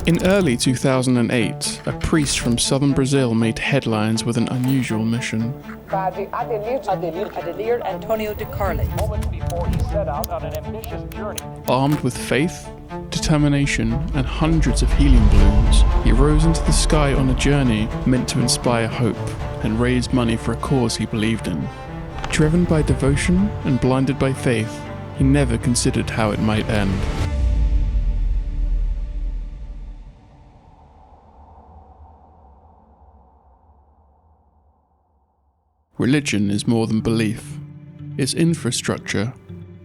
In early 2008, a priest from southern Brazil made headlines with an unusual mission. Padre Adelir Antônio de Carli. Moments before he set out on an ambitious journey. Armed with faith, determination, and hundreds of helium balloons, he rose into the sky on a journey meant to inspire hope and raise money for a cause he believed in. Driven by devotion and blinded by faith, he never considered how it might end. Religion is more than belief. It's infrastructure.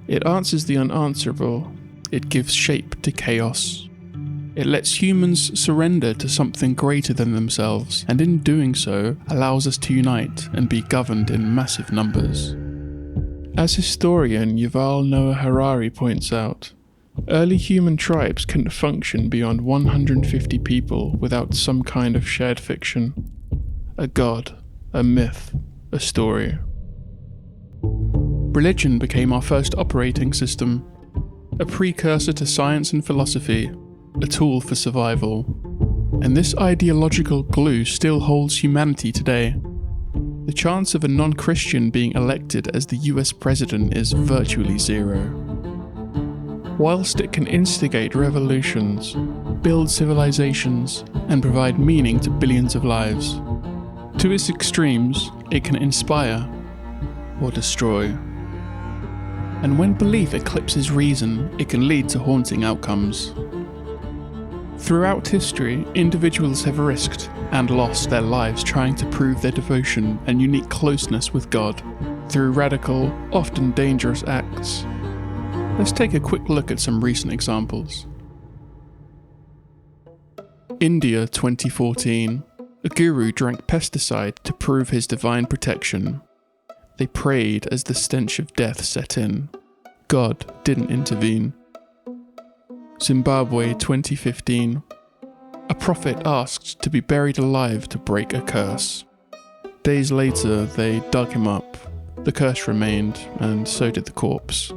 It answers the unanswerable. It gives shape to chaos. It lets humans surrender to something greater than themselves, and in doing so, allows us to unite and be governed in massive numbers. As historian Yuval Noah Harari points out, early human tribes couldn't function beyond 150 people without some kind of shared fiction. A god, a myth, a story. Religion became our first operating system, a precursor to science and philosophy, a tool for survival. And this ideological glue still holds humanity today. The chance of a non-Christian being elected as the US president is virtually zero. Whilst it can instigate revolutions, build civilizations, and provide meaning to billions of lives, to its extremes, it can inspire or destroy. And when belief eclipses reason, it can lead to haunting outcomes. Throughout history, individuals have risked and lost their lives trying to prove their devotion and unique closeness with God through radical, often dangerous acts. Let's take a quick look at some recent examples. India 2014. A guru drank pesticide to prove his divine protection. They prayed as the stench of death set in. God didn't intervene. Zimbabwe 2015. A prophet asked to be buried alive to break a curse. Days later, they dug him up. The curse remained, and so did the corpse.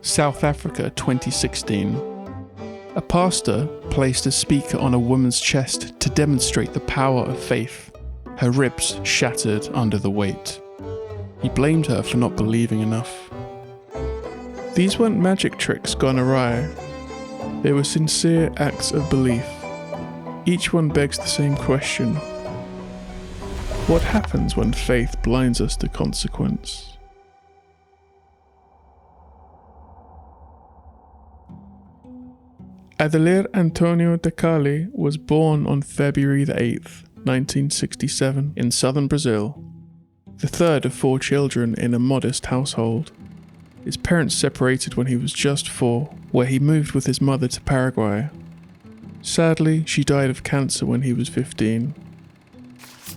South Africa 2016. A pastor placed a speaker on a woman's chest to demonstrate the power of faith. Her ribs shattered under the weight. He blamed her for not believing enough. These weren't magic tricks gone awry. They were sincere acts of belief. Each one begs the same question. What happens when faith blinds us to consequence? Adelir Antônio de Carli was born on February 8th, 1967, in southern Brazil, the third of 4 children in a modest household. His parents separated when he was just 4, where he moved with his mother to Paraguay. Sadly, she died of cancer when he was 15.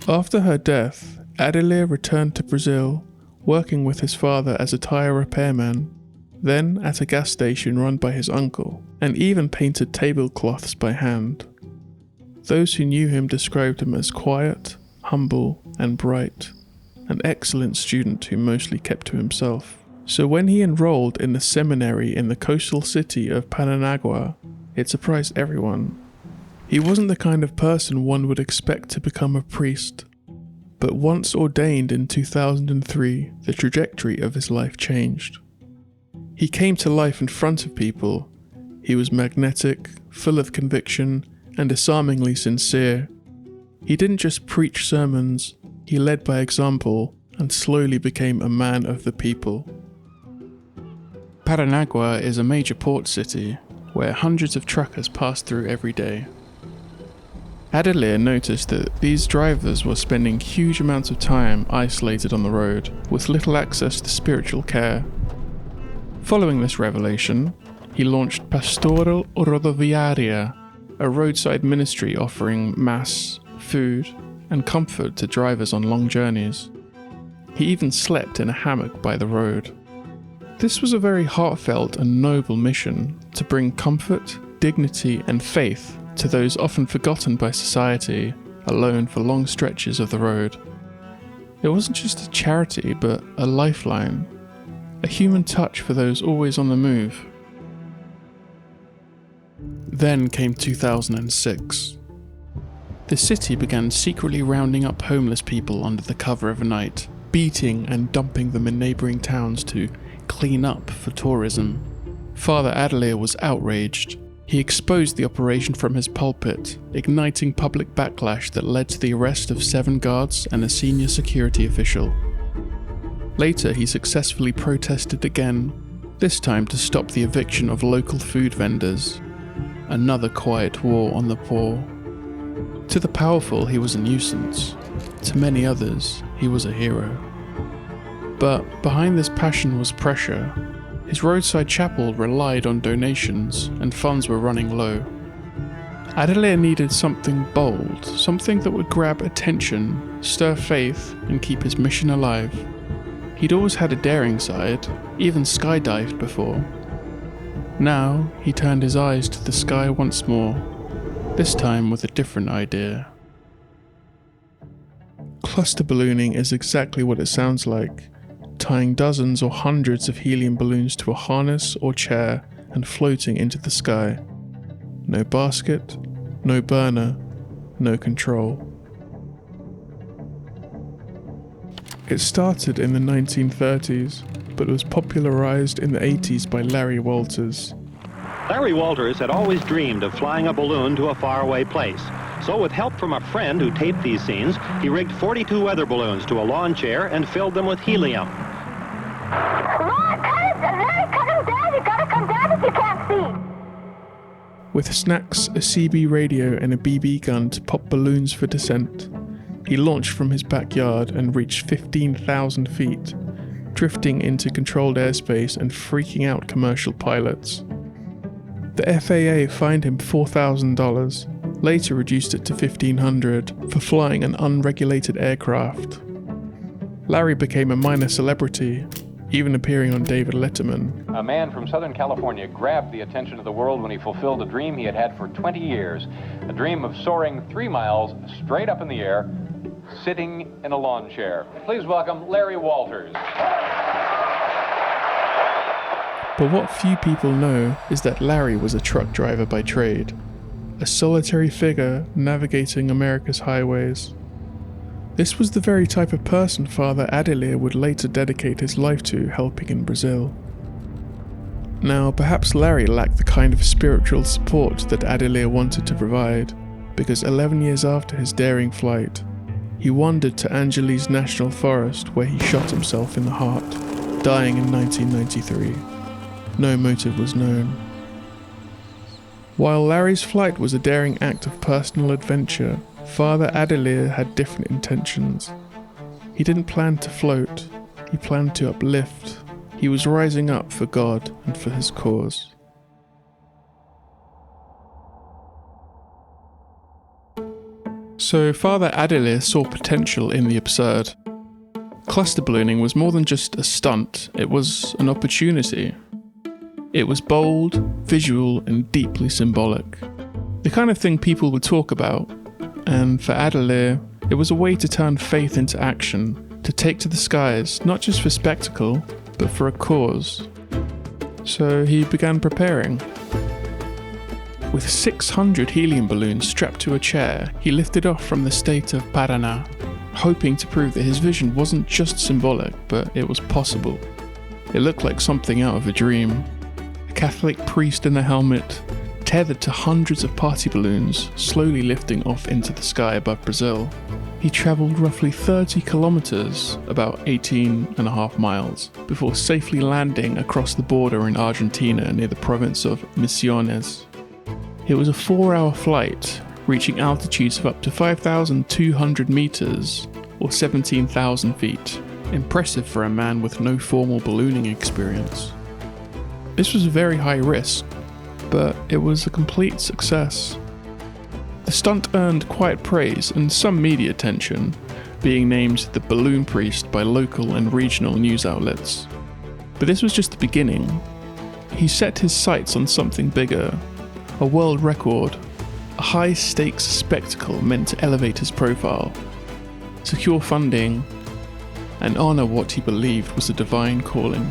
After her death, Adelir returned to Brazil, working with his father as a tire repairman, then at a gas station run by his uncle, and even painted tablecloths by hand. Those who knew him described him as quiet, humble, and bright, an excellent student who mostly kept to himself. So when he enrolled in the seminary in the coastal city of Paranaguá, it surprised everyone. He wasn't the kind of person one would expect to become a priest, but once ordained in 2003, the trajectory of his life changed. He came to life in front of people. He was magnetic, full of conviction, and disarmingly sincere. He didn't just preach sermons, he led by example and slowly became a man of the people. Paranaguá is a major port city where hundreds of truckers pass through every day. Adelir noticed that these drivers were spending huge amounts of time isolated on the road, with little access to spiritual care. Following this revelation, he launched Pastoral Rodoviária, a roadside ministry offering mass, food, and comfort to drivers on long journeys. He even slept in a hammock by the road. This was a very heartfelt and noble mission to bring comfort, dignity, and faith to those often forgotten by society, alone for long stretches of the road. It wasn't just a charity, but a lifeline, a human touch for those always on the move. Then came 2006. The city began secretly rounding up homeless people under the cover of night, beating and dumping them in neighbouring towns to clean up for tourism. Father Adelir was outraged. He exposed the operation from his pulpit, igniting public backlash that led to the arrest of 7 guards and a senior security official. Later, he successfully protested again, this time to stop the eviction of local food vendors. Another quiet war on the poor. To the powerful, he was a nuisance. To many others, he was a hero. But behind this passion was pressure. His roadside chapel relied on donations, and funds were running low. Adelir needed something bold, something that would grab attention, stir faith, and keep his mission alive. He'd always had a daring side, even skydived before. Now, he turned his eyes to the sky once more, this time with a different idea. Cluster ballooning is exactly what it sounds like, tying dozens or hundreds of helium balloons to a harness or chair and floating into the sky. No basket, no burner, no control. It started in the 1930s, but was popularized in the 80s by Larry Walters. Larry Walters had always dreamed of flying a balloon to a faraway place. So with help from a friend who taped these scenes, he rigged 42 weather balloons to a lawn chair and filled them with helium. Come on, Larry, cut him down. You gotta come down if you can't see. With snacks, a CB radio, and a BB gun to pop balloons for descent, he launched from his backyard and reached 15,000 feet, drifting into controlled airspace and freaking out commercial pilots. The FAA fined him $4,000, later reduced it to $1,500 for flying an unregulated aircraft. Larry became a minor celebrity, even appearing on David Letterman. A man from Southern California grabbed the attention of the world when he fulfilled a dream he had had for 20 years. A dream of soaring 3 miles straight up in the air, sitting in a lawn chair. Please welcome Larry Walters. But what few people know is that Larry was a truck driver by trade, a solitary figure navigating America's highways. This was the very type of person Father Adelir would later dedicate his life to helping in Brazil. Now, perhaps Larry lacked the kind of spiritual support that Adelir wanted to provide, because 11 years after his daring flight, he wandered to Angeles National Forest where he shot himself in the heart, dying in 1993. No motive was known. While Larry's flight was a daring act of personal adventure, Father Adelir had different intentions. He didn't plan to float, he planned to uplift. He was rising up for God and for his cause. So Father Adelir saw potential in the absurd. Cluster ballooning was more than just a stunt, it was an opportunity. It was bold, visual, and deeply symbolic. The kind of thing people would talk about, and for Adelir, it was a way to turn faith into action, to take to the skies, not just for spectacle, but for a cause. So he began preparing. With 600 helium balloons strapped to a chair, he lifted off from the state of Paranaguá, hoping to prove that his vision wasn't just symbolic, but it was possible. It looked like something out of a dream. A Catholic priest in a helmet, tethered to hundreds of party balloons, slowly lifting off into the sky above Brazil. He travelled roughly 30 kilometers, about 18.5 miles, before safely landing across the border in Argentina near the province of Misiones. It was a 4-hour flight, reaching altitudes of up to 5,200 meters, or 17,000 feet. Impressive for a man with no formal ballooning experience. This was a very high risk, but it was a complete success. The stunt earned quiet praise and some media attention, being named the Balloon Priest by local and regional news outlets. But this was just the beginning. He set his sights on something bigger, a world record, a high-stakes spectacle meant to elevate his profile, secure funding, and honor what he believed was a divine calling.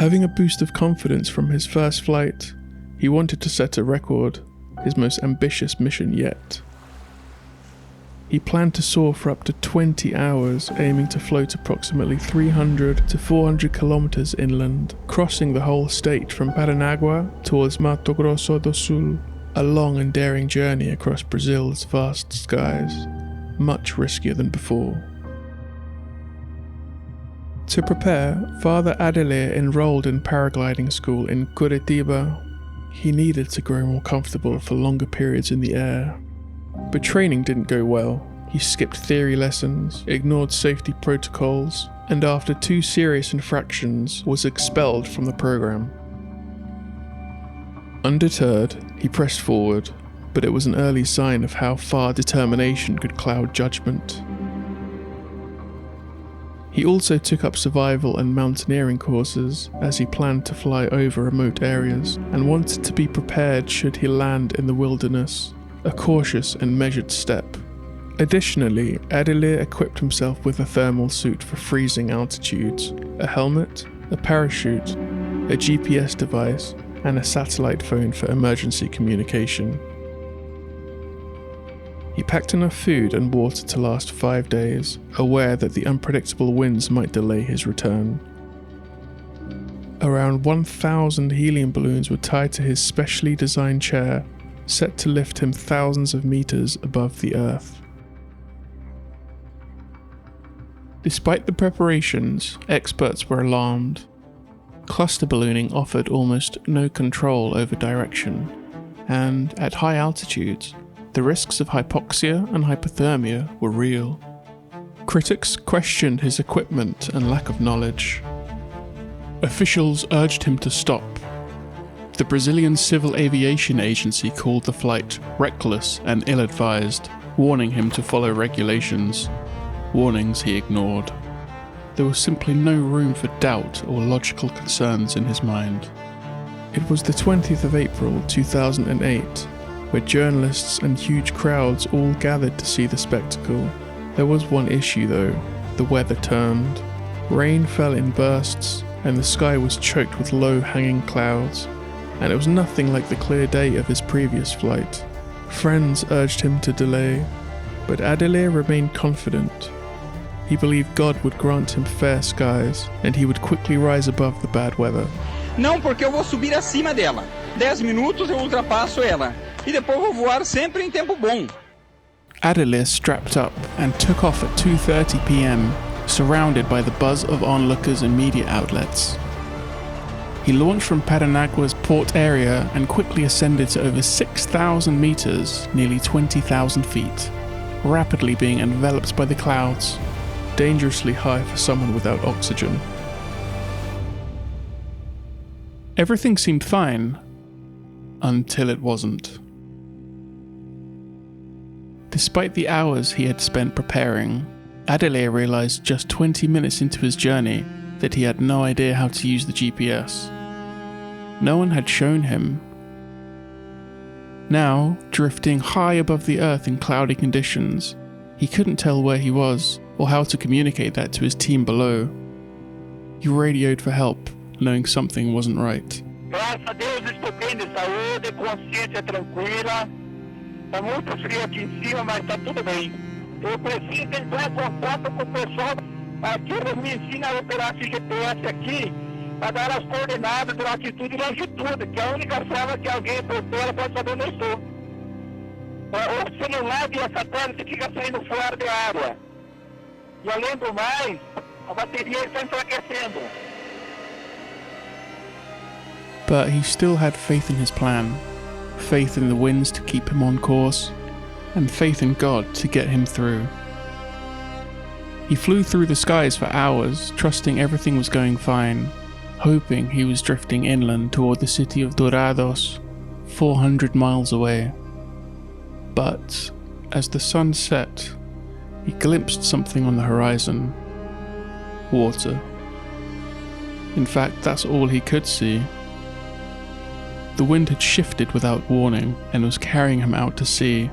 Having a boost of confidence from his first flight, he wanted to set a record, his most ambitious mission yet. He planned to soar for up to 20 hours, aiming to float approximately 300 to 400 kilometers inland, crossing the whole state from Paranaguá towards Mato Grosso do Sul, a long and daring journey across Brazil's vast skies, much riskier than before. To prepare, Father Adelir enrolled in paragliding school in Curitiba. He needed to grow more comfortable for longer periods in the air. But training didn't go well. He skipped theory lessons, ignored safety protocols, and after 2 serious infractions was expelled from the program. Undeterred, he pressed forward, but it was an early sign of how far determination could cloud judgment. He also took up survival and mountaineering courses as he planned to fly over remote areas and wanted to be prepared should he land in the wilderness, a cautious and measured step. Additionally, Adelir equipped himself with a thermal suit for freezing altitudes, a helmet, a parachute, a GPS device, and a satellite phone for emergency communication. He packed enough food and water to last 5 days, aware that the unpredictable winds might delay his return. Around 1,000 helium balloons were tied to his specially designed chair, set to lift him thousands of meters above the Earth. Despite the preparations, experts were alarmed. Cluster ballooning offered almost no control over direction, and at high altitudes, the risks of hypoxia and hypothermia were real. Critics questioned his equipment and lack of knowledge. Officials urged him to stop. The Brazilian Civil Aviation Agency called the flight reckless and ill-advised, warning him to follow regulations. Warnings he ignored. There was simply no room for doubt or logical concerns in his mind. It was the 20th of April 2008, where journalists and huge crowds all gathered to see the spectacle. There was one issue though: the weather turned. Rain fell in bursts, and the sky was choked with low-hanging clouds, and it was nothing like the clear day of his previous flight. Friends urged him to delay, but Adelir remained confident. He believed God would grant him fair skies, and he would quickly rise above the bad weather. Não, porque eu vou subir acima dela. 10 minutos eu ultrapasso ela. E depois vou voar sempre em tempo bom. Adelir strapped up and took off at 2:30 p.m, surrounded by the buzz of onlookers and media outlets. He launched from Paranaguá's port area and quickly ascended to over 6,000 meters, nearly 20,000 feet, rapidly being enveloped by the clouds, dangerously high for someone without oxygen. Everything seemed fine, until it wasn't. Despite the hours he had spent preparing, Adelir realized just 20 minutes into his journey that he had no idea how to use the GPS. No one had shown him. Now, drifting high above the Earth in cloudy conditions, he couldn't tell where he was or how to communicate that to his team below. He radioed for help, knowing something wasn't right. Graças a Deus estou bem de saúde, consciência tranquila. Está muito frio aqui em cima, mas está tudo bem. Eu preciso entrar em contato com o pessoal aqui, eles me ensinam a operar esse GPS aqui para dar as coordenadas de latitude e longitude, que é a única forma que alguém por terra pode saber onde eu estou. O celular e a satélite fica saindo fora da água. E além do mais, a bateria está enfraquecendo. But he still had faith in his plan, faith in the winds to keep him on course, and faith in God to get him through. He flew through the skies for hours, trusting everything was going fine, hoping he was drifting inland toward the city of Dourados, 400 miles away. But as the sun set, he glimpsed something on the horizon. Water. In fact, that's all he could see. The wind had shifted without warning and was carrying him out to sea.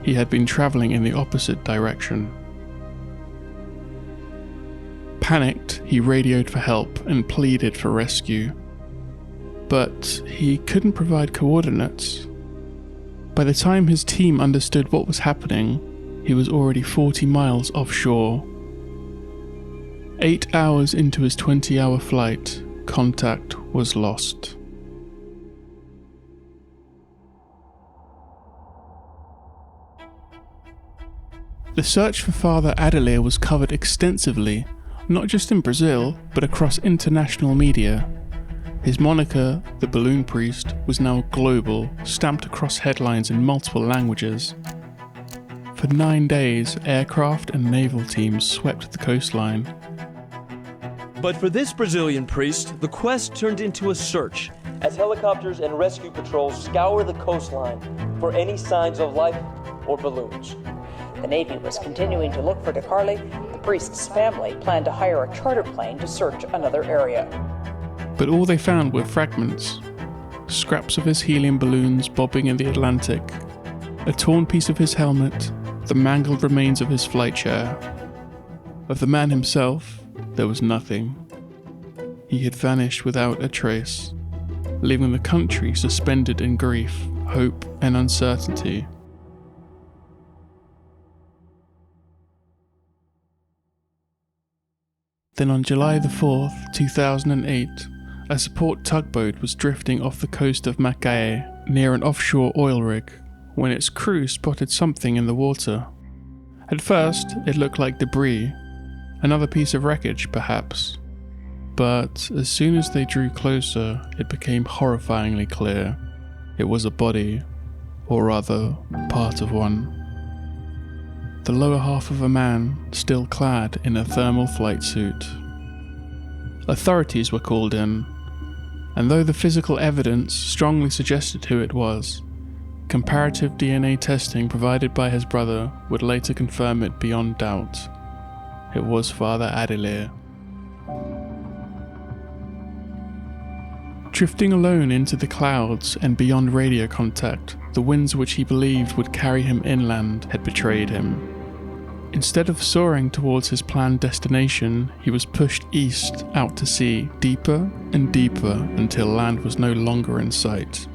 He had been traveling in the opposite direction. Panicked, he radioed for help and pleaded for rescue. But he couldn't provide coordinates. By the time his team understood what was happening, he was already 40 miles offshore. 8 hours into his 20-hour flight, contact was lost. The search for Father Adelir was covered extensively, not just in Brazil, but across international media. His moniker, the Balloon Priest, was now global, stamped across headlines in multiple languages. For 9 days, aircraft and naval teams swept the coastline. But for this Brazilian priest, the quest turned into a search, as helicopters and rescue patrols scour the coastline for any signs of life or balloons. The Navy was continuing to look for Carli. The priest's family planned to hire a charter plane to search another area. But all they found were fragments. Scraps of his helium balloons bobbing in the Atlantic, a torn piece of his helmet, the mangled remains of his flight chair. Of the man himself, there was nothing. He had vanished without a trace, leaving the country suspended in grief, hope, and uncertainty. Then on July the 4th, 2008, a support tugboat was drifting off the coast of Macaé near an offshore oil rig when its crew spotted something in the water. At first, it looked like debris, another piece of wreckage perhaps. But as soon as they drew closer, it became horrifyingly clear. It was a body, or rather, part of one. The lower half of a man, still clad in a thermal flight suit. Authorities were called in, and though the physical evidence strongly suggested who it was, comparative DNA testing provided by his brother would later confirm it beyond doubt. It was Father Adelir. Drifting alone into the clouds and beyond radio contact, the winds which he believed would carry him inland had betrayed him. Instead of soaring towards his planned destination, he was pushed east out to sea, deeper and deeper until land was no longer in sight.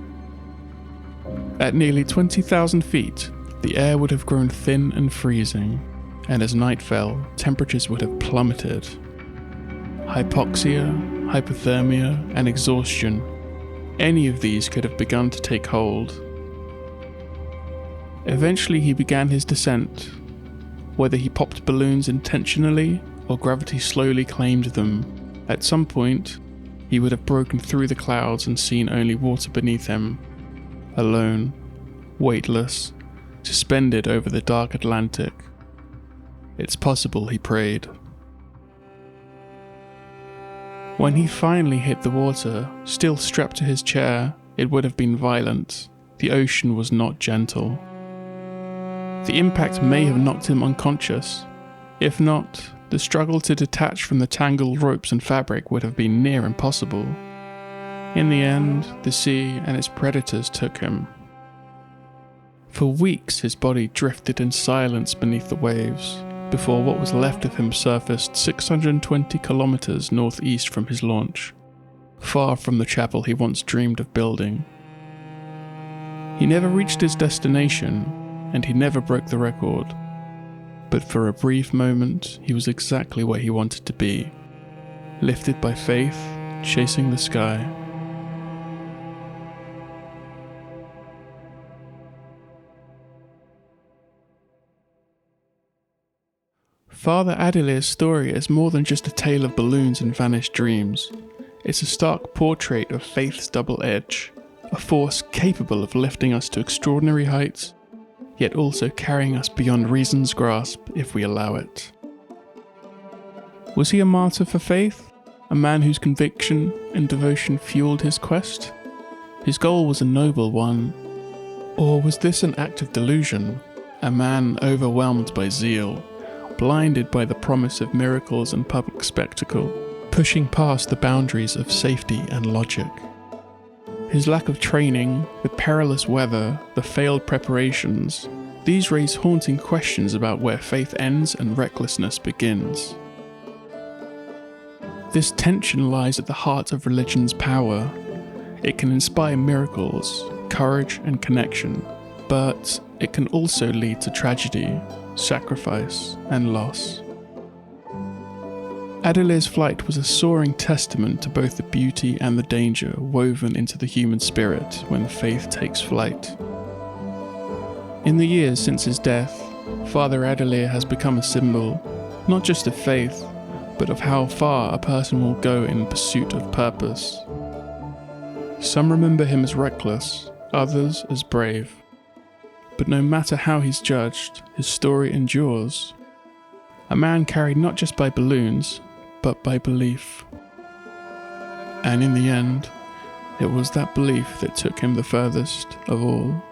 At nearly 20,000 feet, the air would have grown thin and freezing, and as night fell, temperatures would have plummeted. Hypoxia, hypothermia, and exhaustion, any of these could have begun to take hold. Eventually he began his descent. Whether he popped balloons intentionally or gravity slowly claimed them, at some point he would have broken through the clouds and seen only water beneath him, alone, weightless, suspended over the dark Atlantic. It's possible, he prayed. When he finally hit the water, still strapped to his chair, it would have been violent. The ocean was not gentle. The impact may have knocked him unconscious. If not, the struggle to detach from the tangled ropes and fabric would have been near impossible. In the end, the sea and its predators took him. For weeks his body drifted in silence beneath the waves, before what was left of him surfaced 620 kilometers northeast from his launch, far from the chapel he once dreamed of building. He never reached his destination, and he never broke the record. But for a brief moment, he was exactly where he wanted to be, lifted by faith, chasing the sky. Father Adelir's story is more than just a tale of balloons and vanished dreams. It's a stark portrait of faith's double edge, a force capable of lifting us to extraordinary heights, yet also carrying us beyond reason's grasp if we allow it. Was he a martyr for faith? A man whose conviction and devotion fueled his quest? His goal was a noble one. Or was this an act of delusion? A man overwhelmed by zeal, blinded by the promise of miracles and public spectacle, pushing past the boundaries of safety and logic. His lack of training, the perilous weather, the failed preparations, these raise haunting questions about where faith ends and recklessness begins. This tension lies at the heart of religion's power. It can inspire miracles, courage and connection, but it can also lead to tragedy, sacrifice and loss. Adelir's flight was a soaring testament to both the beauty and the danger woven into the human spirit when faith takes flight. In the years since his death, Father Adelir has become a symbol, not just of faith, but of how far a person will go in pursuit of purpose. Some remember him as reckless, others as brave. But no matter how he's judged, his story endures. A man carried not just by balloons, but by belief. And in the end, it was that belief that took him the furthest of all.